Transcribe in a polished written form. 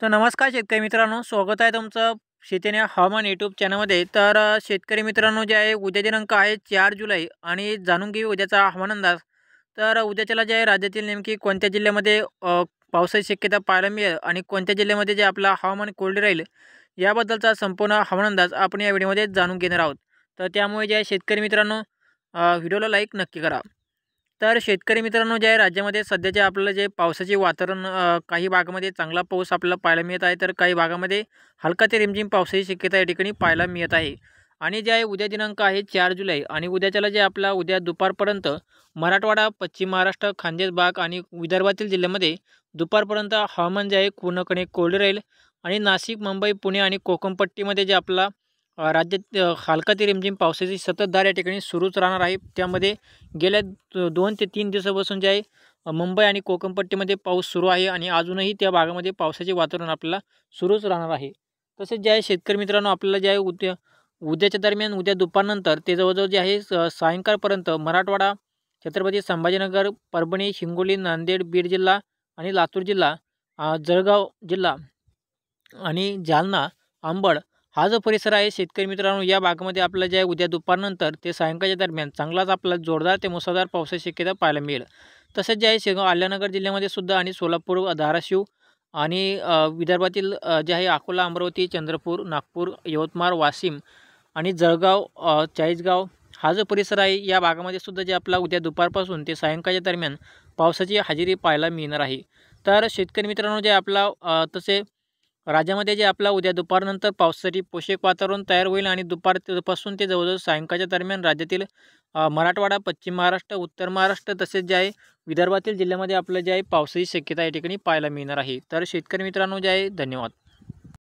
तर नमस्कार शेतकरी मित्रांनो, स्वागत आहे तुमचं शेतीने हवामान यूट्यूब चॅनलमध्ये। तर शेतकरी मित्रांनो, जे आहे उद्या दिनांक आहे 4 जुलै आणि जाणून घेऊ उद्याचा हवामान अंदाज। तर उद्याच्याला जे आहे राज्यातील नेमकी कोणत्या जिल्ह्यामध्ये पावसाची शक्यता पाहायला मिळेल आणि कोणत्या जिल्ह्यामध्ये जे आपला हवामान कोरडे राहील याबद्दलचा संपूर्ण हवामान अंदाज आपण या व्हिडिओमध्ये जाणून घेणार आहोत। तर त्यामुळे जे आहे शेतकरी मित्रांनो, व्हिडिओला लाईक नक्की करा। तर शेतकरी मित्रांनो, जे आहे राज्यामध्ये सध्याचे आपल्याला जे पावसाचे वातावरण काही भागामध्ये चांगला पाऊस आपल्याला पाहायला मिळत आहे, तर काही भागामध्ये हलका ते रिमझिम पावसाची शक्यता या ठिकाणी पाहायला मिळत आहे। आणि जे आहे उद्या दिनांक आहे 4 जुलै आणि उद्याच्याला जे आपला उद्या दुपारपर्यंत मराठवाडा, पश्चिम महाराष्ट्र, खानदेश भाग आणि विदर्भातील जिल्ह्यामध्ये दुपारपर्यंत हवामान जे आहे पूर्णपणे कोरडे राहील आणि नाशिक, मुंबई, पुणे आणि कोकण पट्टीमध्ये जे आपला राज्यात हलका ते रिमझिम पावसाची संततधार या ठिकाणी सुरूच राहणार आहे। त्यामध्ये गेल्या 2 ते 3 दिवसापासून जे आहे मुंबई आणि कोकण पट्टीमध्ये पाऊस सुरू आहे आणि अजूनही त्या भागामध्ये पावसाचे वातावरण आपल्याला सुरूच राहणार आहे। तसेच जे आहे शेतकरी मित्रांनो, आपल्याला जे आहे उद्याच्या दरम्यान उद्या दुपारनंतर ते जवळजवळ जे आहे सायंकाळपर्यंत मराठवाडा, छत्रपती संभाजीनगर, परभणी, हिंगोली, नांदेड, बीड जिल्हा आणि लातूर जिल्हा, जळगाव जिल्हा आणि जालना, अंबड हा जो परिसर आहे शेतकरी मित्रांनो, या भागामध्ये आपल्याला जे आहे उद्या दुपारनंतर ते सायंकाळच्या दरम्यान चांगलाच आपल्याला जोरदार ते मुसळधार पावसाची शक्यता पाहायला मिळेल। तसेच जे आहे शेगाव, अहिल्यानगर जिल्ह्यामध्ये सुद्धा आणि सोलापूर, धाराशिव आणि विदर्भातील जे आहे अकोला, अमरावती, चंद्रपूर, नागपूर, यवतमाळ, वाशिम आणि जळगाव, चाळीसगाव हा जो परिसर आहे या भागामध्ये सुद्धा जे आपला उद्या दुपारपासून ते सायंकाळच्या दरम्यान पावसाची हजेरी पाहायला मिळणार आहे। तर शेतकरी मित्रांनो, जे आपला तसे राज्यामध्ये जे आपला उद्या दुपारनंतर पावसासाठी पोषक वातावरण तयार होईल आणि दुपारपासून ते जवळजवळ सायंकाळच्या दरम्यान राज्यातील मराठवाडा, पश्चिम महाराष्ट्र, उत्तर महाराष्ट्र तसेच जे आहे विदर्भातील जिल्ह्यामध्ये आपलं जे आहे पावसाची शक्यता या ठिकाणी पाहायला मिळणार आहे। तर शेतकरी मित्रांनो, जे आहे धन्यवाद।